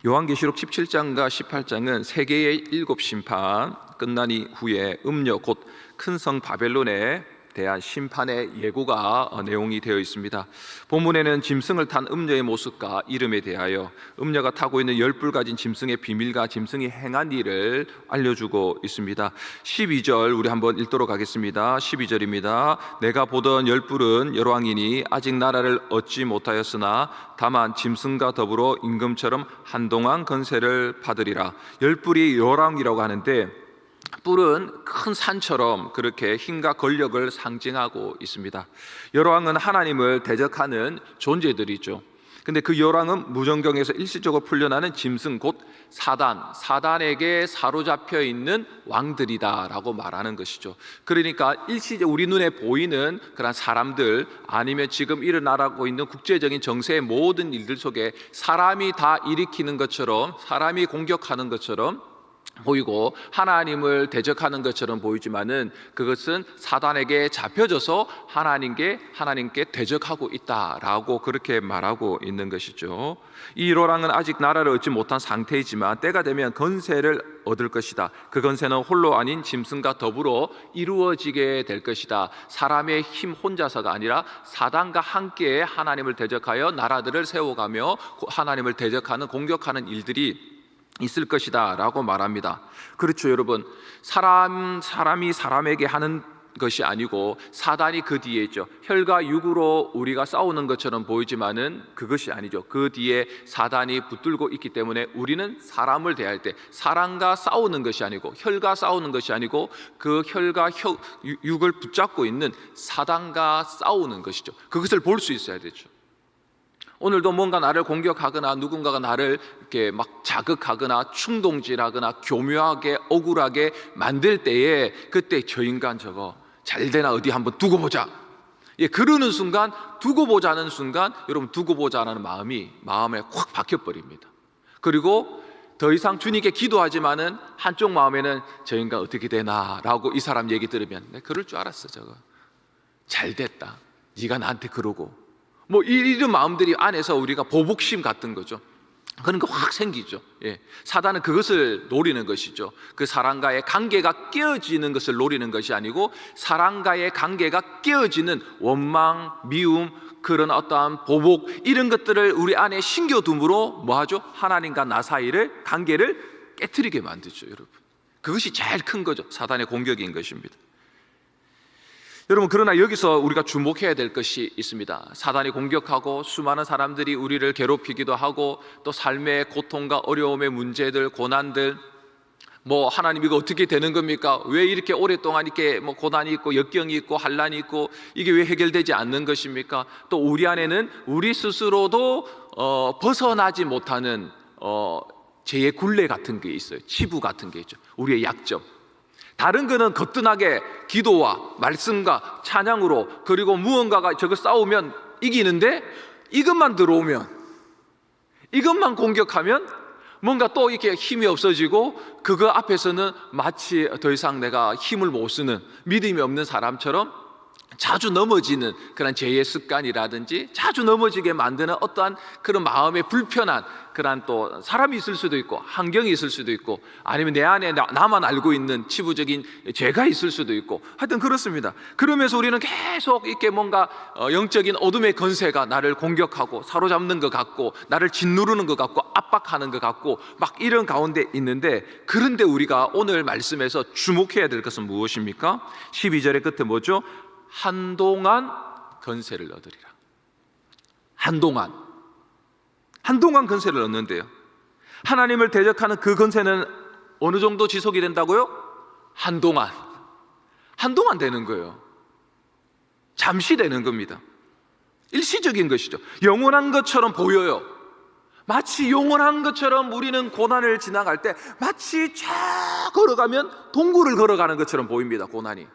요한계시록 17장과 18장은 세계의 7심판 끝난 이후에 음녀 곧 큰 성 바벨론에 대한 심판의 예고가 내용이 되어 있습니다. 본문에는 짐승을 탄 음녀의 모습과 이름에 대하여 음녀가 타고 있는 10뿔 가진 짐승의 비밀과 짐승이 행한 일을 알려주고 있습니다. 12절 우리 한번 읽도록 하겠습니다. 12절입니다. 내가 보던 10뿔은 열왕이니 아직 나라를 얻지 못하였으나 다만 짐승과 더불어 임금처럼 한동안 건세를 받으리라. 10뿔이 열왕이라고 하는데 뿔은 큰 산처럼 그렇게 힘과 권력을 상징하고 있습니다. 열왕은 하나님을 대적하는 존재들이죠. 근데 그 열왕은 무정경에서 일시적으로 풀려나는 짐승 곧 사단에게 사로잡혀 있는 왕들이다라고 말하는 것이죠. 그러니까 일시적 우리 눈에 보이는 그런 사람들 아니면 지금 일어나고 있는 국제적인 정세의 모든 일들 속에 사람이 다 일으키는 것처럼 사람이 공격하는 것처럼 보이고 하나님을 대적하는 것처럼 보이지만은 그것은 사단에게 잡혀져서 하나님께 대적하고 있다라고 그렇게 말하고 있는 것이죠. 이 열왕은 아직 나라를 얻지 못한 상태이지만 때가 되면 건세를 얻을 것이다. 그 건세는 홀로 아닌 짐승과 더불어 이루어지게 될 것이다. 사람의 힘 혼자서가 아니라 사단과 함께 하나님을 대적하여 나라들을 세워가며 하나님을 대적하는 공격하는 일들이 있을 것이다 라고 말합니다. 그렇죠, 여러분. 사람이 사람에게 하는 것이 아니고 사단이 그 뒤에 있죠. 혈과 육으로 우리가 싸우는 것처럼 보이지만은 그것이 아니죠. 그 뒤에 사단이 붙들고 있기 때문에 우리는 사람을 대할 때 사람과 싸우는 것이 아니고 혈과 싸우는 것이 아니고 그 혈과 육을 붙잡고 있는 사단과 싸우는 것이죠. 그것을 볼 수 있어야 되죠. 오늘도 뭔가 나를 공격하거나 누군가가 나를 이렇게 막 자극하거나 충동질하거나 교묘하게 억울하게 만들 때에 그때 저 인간 저거 잘 되나 어디 한번 두고 보자. 그러는 순간 두고 보자는 순간 여러분 두고 보자는 마음에 확 박혀버립니다. 그리고 더 이상 주님께 기도하지만은 한쪽 마음에는 저 인간 어떻게 되나라고 이 사람 얘기 들으면 내가 그럴 줄 알았어. 저거 잘 됐다. 네가 나한테 그러고 뭐 이런 마음들이 안에서 우리가 보복심 같은 거죠. 그런 거 확 생기죠. 사단은 그것을 노리는 것이죠. 그 사람과의 관계가 깨어지는 것을 노리는 것이 아니고 사람과의 관계가 깨어지는 원망, 미움, 그런 어떠한 보복 이런 것들을 우리 안에 심겨둠으로 뭐하죠? 하나님과 나 사이를 관계를 깨트리게 만들죠, 여러분. 그것이 제일 큰 거죠. 사단의 공격인 것입니다. 여러분, 그러나 여기서 우리가 주목해야 될 것이 있습니다. 사단이 공격하고 수많은 사람들이 우리를 괴롭히기도 하고 또 삶의 고통과 어려움의 문제들, 고난들 뭐 하나님 이거 어떻게 되는 겁니까? 왜 이렇게 오랫동안 이렇게 뭐 고난이 있고 역경이 있고 환난이 있고 이게 왜 해결되지 않는 것입니까? 또 우리 안에는 우리 스스로도 벗어나지 못하는 죄의 굴레 같은 게 있어요. 치부 같은 게 있죠. 우리의 약점. 다른 거는 거뜬하게 기도와 말씀과 찬양으로 그리고 무언가가 저거 싸우면 이기는데 이것만 들어오면 이것만 공격하면 뭔가 또 이렇게 힘이 없어지고 그거 앞에서는 마치 더 이상 내가 힘을 못 쓰는 믿음이 없는 사람처럼 자주 넘어지는 그런 죄의 습관이라든지 자주 넘어지게 만드는 어떠한 그런 마음의 불편한 그런 또 사람이 있을 수도 있고 환경이 있을 수도 있고 아니면 내 안에 나만 알고 있는 치부적인 죄가 있을 수도 있고 하여튼 그렇습니다. 그러면서 우리는 계속 이렇게 뭔가 영적인 어둠의 건세가 나를 공격하고 사로잡는 것 같고 나를 짓누르는 것 같고 압박하는 것 같고 막 이런 가운데 있는데 그런데 우리가 오늘 말씀에서 주목해야 될 것은 무엇입니까? 12절의 끝에 뭐죠? 한동안 건세를 얻으리라. 한동안 건세를 얻는데요. 하나님을 대적하는 그 건세는 어느 정도 지속이 된다고요? 한동안 되는 거예요. 잠시 되는 겁니다. 일시적인 것이죠. 영원한 것처럼 보여요. 마치 영원한 것처럼 우리는 고난을 지나갈 때 마치 쫙 걸어가면 동굴을 걸어가는 것처럼 보입니다. 고난이.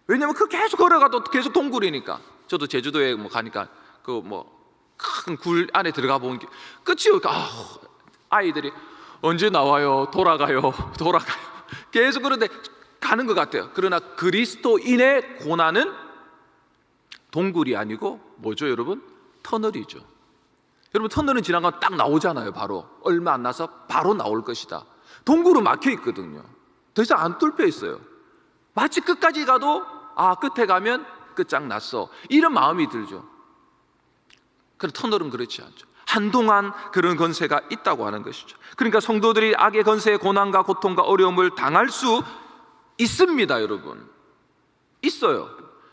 왜냐하면 그 계속 걸어가도 계속 동굴이니까. 저도 제주도에 가니까 그 큰 굴 안에 들어가 보면 끝이 없고 아이들이 언제 나와요? 돌아가요. 계속 그런데 가는 것 같아요. 그러나 그리스도인의 고난은 동굴이 아니고 뭐죠, 여러분? 터널이죠. 여러분, 터널은 지나가면 딱 나오잖아요. 바로 얼마 안 나서 바로 나올 것이다. 동굴은 막혀 있거든요. 더 이상 안 뚫려 있어요. 마치 끝까지 가도 끝에 가면 끝장났어, 이런 마음이 들죠. 그런데 터널은 그렇지 않죠. 한동안 그런 권세가 있다고 하는 것이죠. 그러니까 성도들이 악의 권세의 고난과 고통과 어려움을 당할 수 있습니다. 여러분, 있어요.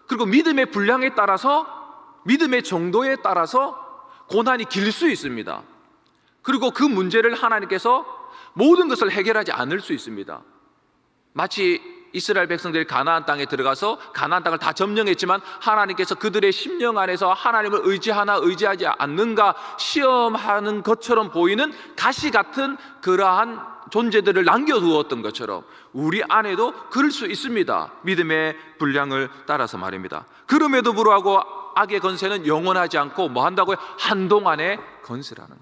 그리고 믿음의 분량에 따라서, 믿음의 정도에 따라서 고난이 길 수 있습니다. 그리고 그 문제를 하나님께서 모든 것을 해결하지 않을 수 있습니다. 마치 이스라엘 백성들이 가나안 땅에 들어가서 가나안 땅을 다 점령했지만 하나님께서 그들의 심령 안에서 하나님을 의지하나 의지하지 않는가 시험하는 것처럼 보이는 가시 같은 그러한 존재들을 남겨두었던 것처럼 우리 안에도 그럴 수 있습니다. 믿음의 분량을 따라서 말입니다. 그럼에도 불구하고 악의 권세는 영원하지 않고 뭐 한다고요? 한동안의 권세라는,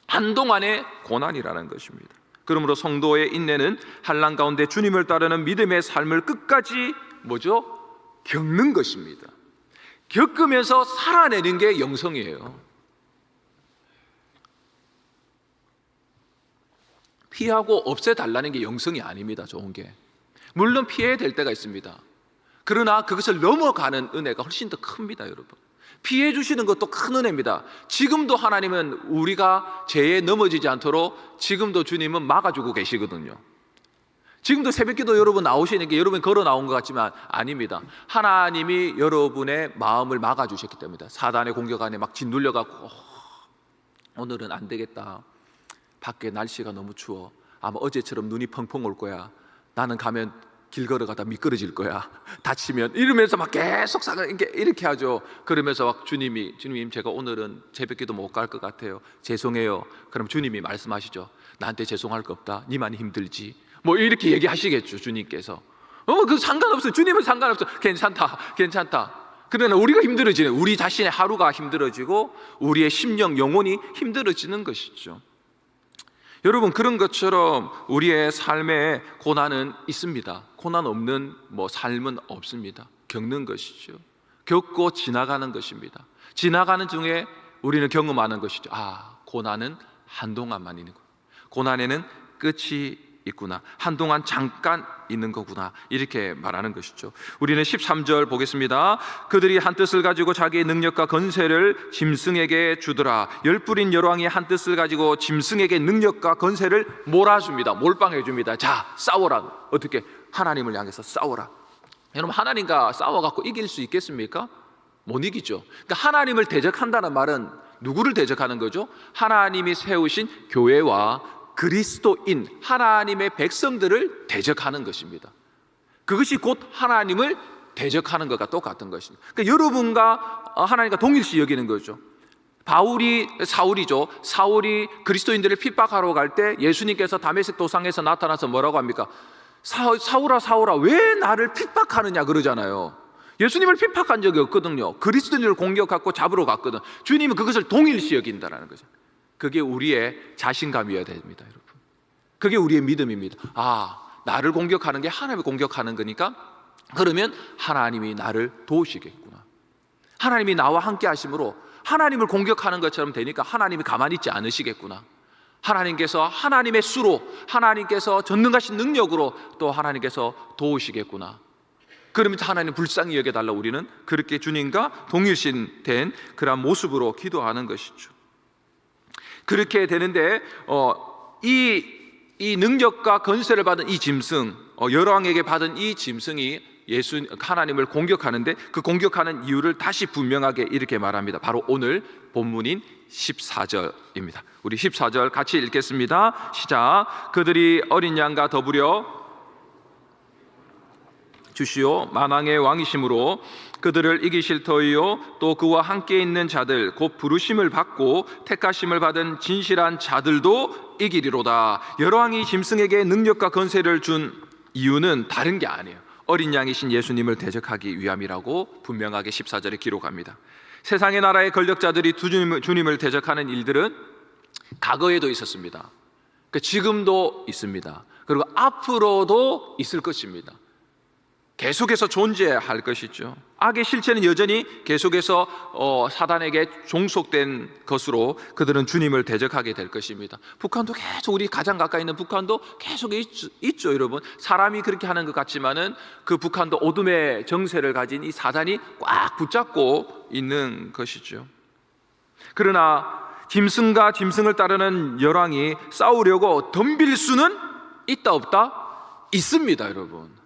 한동안의 고난이라는 것입니다. 그러므로 성도의 인내는 환난 가운데 주님을 따르는 믿음의 삶을 끝까지 겪는 것입니다. 겪으면서 살아내는 게 영성이에요. 피하고 없애달라는 게 영성이 아닙니다. 좋은 게, 물론 피해야 될 때가 있습니다. 그러나 그것을 넘어가는 은혜가 훨씬 더 큽니다. 여러분, 피해 주시는 것도 큰 은혜입니다. 지금도 하나님은 우리가 죄에 넘어지지 않도록 지금도 주님은 막아주고 계시거든요. 지금도 새벽기도 여러분 나오시는 게 여러분 걸어 나온 것 같지만 아닙니다. 하나님이 여러분의 마음을 막아주셨기 때문입니다. 사단의 공격 안에 막 짓눌려갖고 오늘은 안 되겠다, 밖에 날씨가 너무 추워, 아마 어제처럼 눈이 펑펑 올 거야, 나는 가면 길 걸어가다 미끄러질 거야, 다치면, 이러면서 막 계속 이렇게 하죠. 그러면서 막 주님 제가 오늘은 새벽기도 못 갈 것 같아요, 죄송해요. 그럼 주님이 말씀하시죠. 나한테 죄송할 거 없다, 니만 힘들지, 뭐 이렇게 얘기하시겠죠. 주님께서 그 상관없어요. 주님은 상관없어요. 괜찮다. 그러나 우리가 힘들어지는, 우리 자신의 하루가 힘들어지고 우리의 심령, 영혼이 힘들어지는 것이죠. 여러분, 그런 것처럼 우리의 삶에 고난은 있습니다. 고난 없는 삶은 없습니다. 겪는 것이죠. 겪고 지나가는 것입니다. 지나가는 중에 우리는 경험하는 것이죠. 고난은 한동안만 있는 거, 고난에는 끝이 있구나, 한동안 잠깐 있는 거구나, 이렇게 말하는 것이죠. 우리는 13절 보겠습니다. 그들이 한 뜻을 가지고 자기의 능력과 건세를 짐승에게 주더라. 열불인 열왕이 한 뜻을 가지고 짐승에게 능력과 건세를 몰아줍니다. 몰빵해 줍니다. 자, 싸워라. 어떻게? 하나님을 향해서 싸워라. 여러분, 하나님과 싸워갖고 이길 수 있겠습니까? 못 이기죠. 그러니까 하나님을 대적한다는 말은 누구를 대적하는 거죠? 하나님이 세우신 교회와 그리스도인 하나님의 백성들을 대적하는 것입니다. 그것이 곧 하나님을 대적하는 것과 똑같은 것입니다. 그러니까 여러분과 하나님과 동일시 여기는 거죠. 사울이 그리스도인들을 핍박하러 갈 때 예수님께서 다메섹 도상에서 나타나서 뭐라고 합니까? 사울아 왜 나를 핍박하느냐 그러잖아요. 예수님을 핍박한 적이 없거든요. 그리스도인들을 공격하고 잡으러 갔거든. 주님은 그것을 동일시 여긴다는 거죠. 그게 우리의 자신감이어야 됩니다. 여러분, 그게 우리의 믿음입니다. 나를 공격하는 게 하나님을 공격하는 거니까 그러면 하나님이 나를 도우시겠구나, 하나님이 나와 함께 하심으로 하나님을 공격하는 것처럼 되니까 하나님이 가만히 있지 않으시겠구나, 하나님께서 하나님의 수로, 하나님께서 전능하신 능력으로 또 하나님께서 도우시겠구나, 그러면서 하나님 불쌍히 여겨달라. 우리는 그렇게 주님과 동일신된 그런 모습으로 기도하는 것이죠. 그렇게 되는데 이 능력과 건세를 받은 이 짐승, 열왕에게 받은 이 짐승이 하나님을 공격하는데 그 공격하는 이유를 다시 분명하게 이렇게 말합니다. 바로 오늘 본문인 14절입니다. 우리 14절 같이 읽겠습니다. 시작. 그들이 어린 양과 더불어 주시오 만왕의 왕이심으로 그들을 이기실 터이요 또 그와 함께 있는 자들 곧 부르심을 받고 택하심을 받은 진실한 자들도 이기리로다. 열왕이 짐승에게 능력과 건세를 준 이유는 다른 게 아니에요. 어린 양이신 예수님을 대적하기 위함이라고 분명하게 14절에 기록합니다. 세상의 나라의 권력자들이 주님을 대적하는 일들은 과거에도 있었습니다. 지금도 있습니다. 그리고 앞으로도 있을 것입니다. 계속해서 존재할 것이죠. 악의 실체는 여전히 계속해서 사단에게 종속된 것으로 그들은 주님을 대적하게 될 것입니다. 북한도 계속, 우리 가장 가까이 있는 북한도 계속 있죠, 여러분. 사람이 그렇게 하는 것 같지만은 그 북한도 어둠의 정세를 가진 이 사단이 꽉 붙잡고 있는 것이죠. 그러나 짐승과 짐승을 따르는 열왕이 싸우려고 덤빌 수는 있다 없다? 있습니다, 여러분.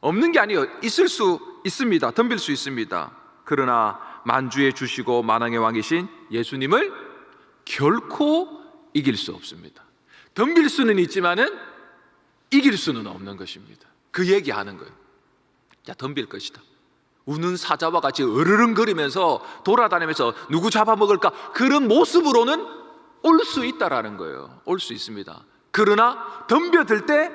없는 게 아니에요. 있을 수 있습니다. 덤빌 수 있습니다. 그러나 만주의 주시고 만왕의 왕이신 예수님을 결코 이길 수 없습니다. 덤빌 수는 있지만은 이길 수는 없는 것입니다. 그 얘기하는 거예요. 자, 덤빌 것이다. 우는 사자와 같이 으르렁거리면서 돌아다니면서 누구 잡아먹을까, 그런 모습으로는 올 수 있다라는 거예요. 올 수 있습니다. 그러나 덤벼들 때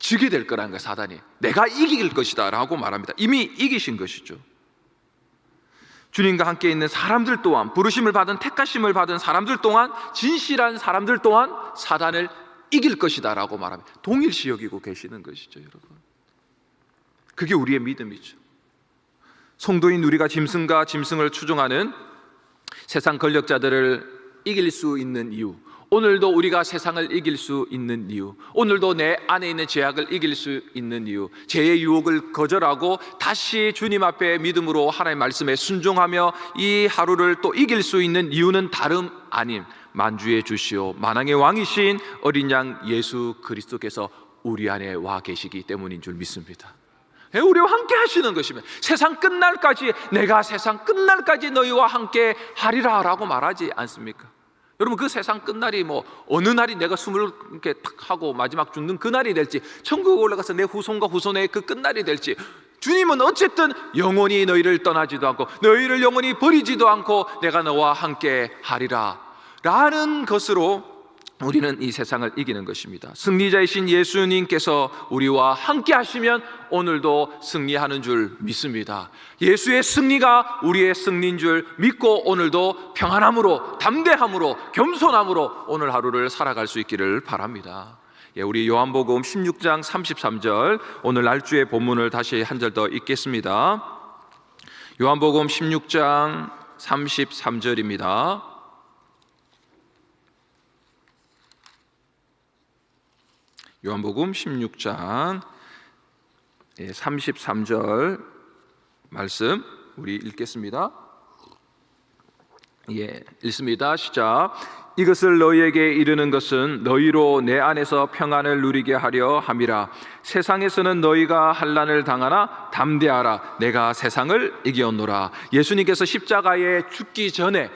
지게 될 거라는 거예요. 사단이 내가 이길 것이다 라고 말합니다. 이미 이기신 것이죠. 주님과 함께 있는 사람들 또한, 부르심을 받은, 택하심을 받은 사람들 또한, 진실한 사람들 또한 사단을 이길 것이다 라고 말합니다. 동일시 여기고 계시는 것이죠, 여러분. 그게 우리의 믿음이죠. 성도인 우리가 짐승과 짐승을 추종하는 세상 권력자들을 이길 수 있는 이유, 오늘도 우리가 세상을 이길 수 있는 이유, 오늘도 내 안에 있는 죄악을 이길 수 있는 이유, 죄의 유혹을 거절하고 다시 주님 앞에 믿음으로 하나님의 말씀에 순종하며 이 하루를 또 이길 수 있는 이유는 다름 아님 만주의 주시오 만왕의 왕이신 어린 양 예수 그리스도께서 우리 안에 와 계시기 때문인 줄 믿습니다. 우리와 함께 하시는 것이면 세상 끝날까지, 내가 세상 끝날까지 너희와 함께 하리라 라고 말하지 않습니까? 여러분, 그 세상 끝날이 어느 날이 내가 숨을 이렇게 탁 하고 마지막 죽는 그 날이 될지, 천국에 올라가서 내 후손과 후손의 그 끝날이 될지, 주님은 어쨌든 영원히 너희를 떠나지도 않고 너희를 영원히 버리지도 않고 내가 너와 함께 하리라 라는 것으로 우리는 이 세상을 이기는 것입니다. 승리자이신 예수님께서 우리와 함께 하시면 오늘도 승리하는 줄 믿습니다. 예수의 승리가 우리의 승리인 줄 믿고 오늘도 평안함으로, 담대함으로, 겸손함으로 오늘 하루를 살아갈 수 있기를 바랍니다. 우리 요한복음 16장 33절, 오늘 날주의 본문을 다시 한 절 더 읽겠습니다. 요한복음 16장 33절입니다. 요한복음 16장 33절 말씀 우리 읽겠습니다. 읽습니다. 시작. 이것을 너희에게 이르는 것은 너희로 내 안에서 평안을 누리게 하려 함이라. 세상에서는 너희가 환난을 당하나 담대하라. 내가 세상을 이기었노라. 예수님께서 십자가에 죽기 전에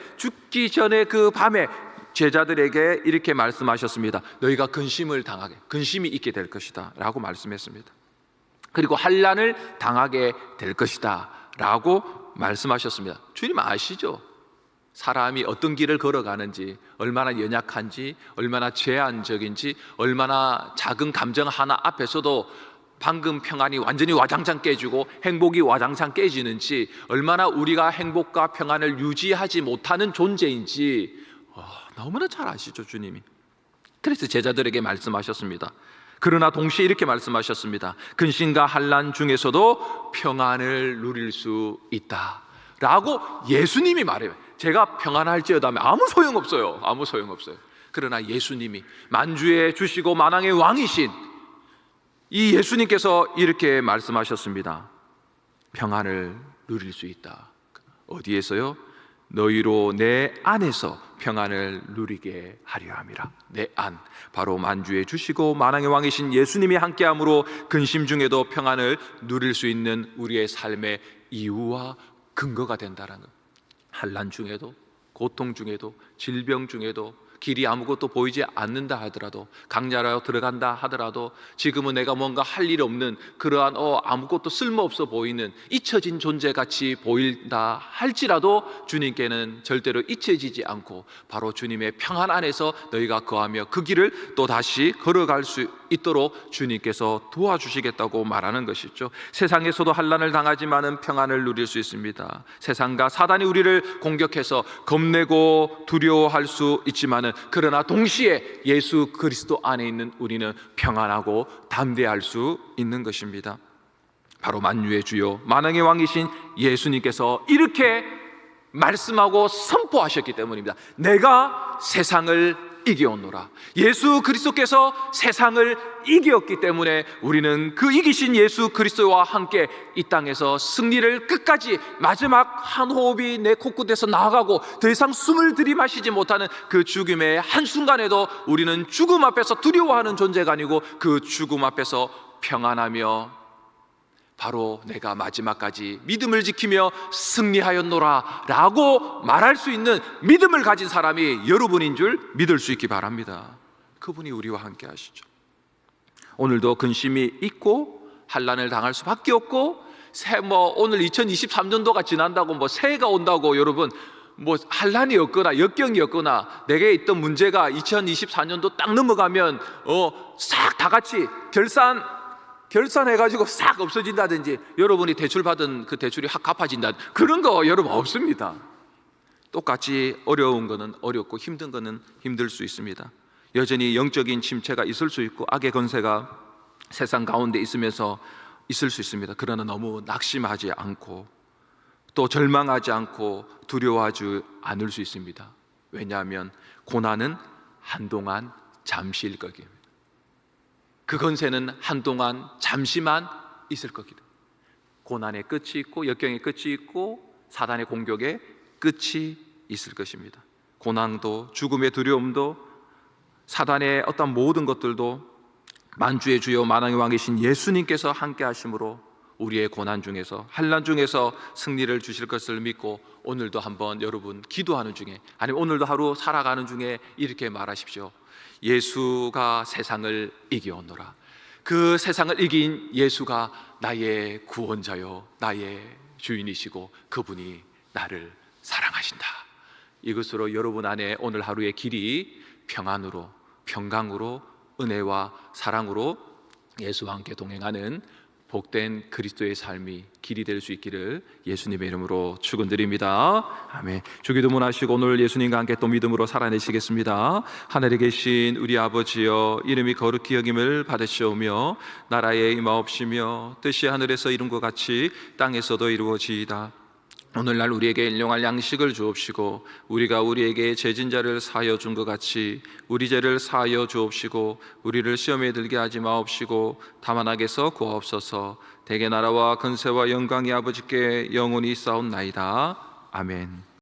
그 밤에 제자들에게 이렇게 말씀하셨습니다. 너희가 근심이 있게 될 것이다 라고 말씀했습니다. 그리고 환난을 당하게 될 것이다 라고 말씀하셨습니다. 주님 아시죠? 사람이 어떤 길을 걸어가는지, 얼마나 연약한지, 얼마나 제한적인지, 얼마나 작은 감정 하나 앞에서도 방금 평안이 완전히 와장창 깨지고 행복이 와장창 깨지는지, 얼마나 우리가 행복과 평안을 유지하지 못하는 존재인지 너무나 잘 아시죠, 주님이. 그래서 제자들에게 말씀하셨습니다. 그러나 동시에 이렇게 말씀하셨습니다. 근심과 환난 중에서도 평안을 누릴 수 있다 라고 예수님이 말해요. 제가 평안할지어다 하면 아무 소용없어요. 그러나 예수님이, 만주의 주시고 만왕의 왕이신 이 예수님께서 이렇게 말씀하셨습니다. 평안을 누릴 수 있다. 어디에서요? 너희로 내 안에서 평안을 누리게 하려 함이라. 내 안, 바로 만주의 주시고 만왕의 왕이신 예수님이 함께함으로 근심 중에도 평안을 누릴 수 있는 우리의 삶의 이유와 근거가 된다는 것. 환난 중에도, 고통 중에도, 질병 중에도, 길이 아무것도 보이지 않는다 하더라도, 강야로 들어간다 하더라도, 지금은 내가 뭔가 할 일 없는 그러한 아무것도 쓸모없어 보이는 잊혀진 존재같이 보인다 할지라도 주님께는 절대로 잊혀지지 않고 바로 주님의 평안 안에서 너희가 거하며 그 길을 또 다시 걸어갈 수 있도록 주님께서 도와주시겠다고 말하는 것이죠. 세상에서도 환난을 당하지만은 평안을 누릴 수 있습니다. 세상과 사단이 우리를 공격해서 겁내고 두려워할 수 있지만은, 그러나 동시에 예수 그리스도 안에 있는 우리는 평안하고 담대할 수 있는 것입니다. 바로 만유의 주요 만왕의 왕이신 예수님께서 이렇게 말씀하고 선포하셨기 때문입니다. 내가 세상을 이기었노라. 예수 그리스도께서 세상을 이기었기 때문에 우리는 그 이기신 예수 그리스도와 함께 이 땅에서 승리를 끝까지 마지막 한 호흡이 내 코끝에서 나아가고 더 이상 숨을 들이마시지 못하는 그 죽음의 한순간에도 우리는 죽음 앞에서 두려워하는 존재가 아니고 그 죽음 앞에서 평안하며 바로 내가 마지막까지 믿음을 지키며 승리하였노라 라고 말할 수 있는 믿음을 가진 사람이 여러분인 줄 믿을 수 있기 바랍니다. 그분이 우리와 함께 하시죠. 오늘도 근심이 있고 환난을 당할 수밖에 없고 오늘 2023년도가 지난다고 새해가 온다고 여러분 환난이 없거나 역경이 없거나 내게 있던 문제가 2024년도 딱 넘어가면 싹 다 같이 결산해가지고 싹 없어진다든지 여러분이 대출받은 그 대출이 확 갚아진다, 그런 거 여러분 없습니다. 똑같이 어려운 거는 어렵고 힘든 거는 힘들 수 있습니다. 여전히 영적인 침체가 있을 수 있고 악의 권세가 세상 가운데 있으면서 있을 수 있습니다. 그러나 너무 낙심하지 않고 또 절망하지 않고 두려워하지 않을 수 있습니다. 왜냐하면 고난은 한동안 잠시일 거기 때문에. 그 권세는 한동안 잠시만 있을 거기 때문에. 고난의 끝이 있고 역경의 끝이 있고 사단의 공격의 끝이 있을 것입니다. 고난도 죽음의 두려움도 사단의 어떤 모든 것들도 만주의 주여 만왕의 왕이신 예수님께서 함께 하심으로 우리의 고난 중에서 환난 중에서 승리를 주실 것을 믿고 오늘도 한번 여러분 기도하는 중에 아니면 오늘도 하루 살아가는 중에 이렇게 말하십시오. 예수가 세상을 이기었노라. 그 세상을 이긴 예수가 나의 구원자요 나의 주인이시고 그분이 나를 사랑하신다. 이것으로 여러분 안에 오늘 하루의 길이 평안으로 평강으로 은혜와 사랑으로 예수와 함께 동행하는 복된 그리스도의 삶이 길이 될 수 있기를 예수님의 이름으로 축원드립니다. 아멘. 주기도문 하시고 오늘 예수님과 함께 또 믿음으로 살아내시겠습니다. 하늘에 계신 우리 아버지여, 이름이 거룩히 여김을 받으시오며 나라에 임하옵시며 뜻이 하늘에서 이룬 것 같이 땅에서도 이루어지이다. 오늘날 우리에게 일용할 양식을 주옵시고 우리가 우리에게 죄진 자를 사하여 준 것 같이 우리 죄를 사하여 주옵시고 우리를 시험에 들게 하지 마옵시고 다만 악에서 구하옵소서. 대개 나라와 근세와 영광이 아버지께 영원히 있사옵나이다. 아멘.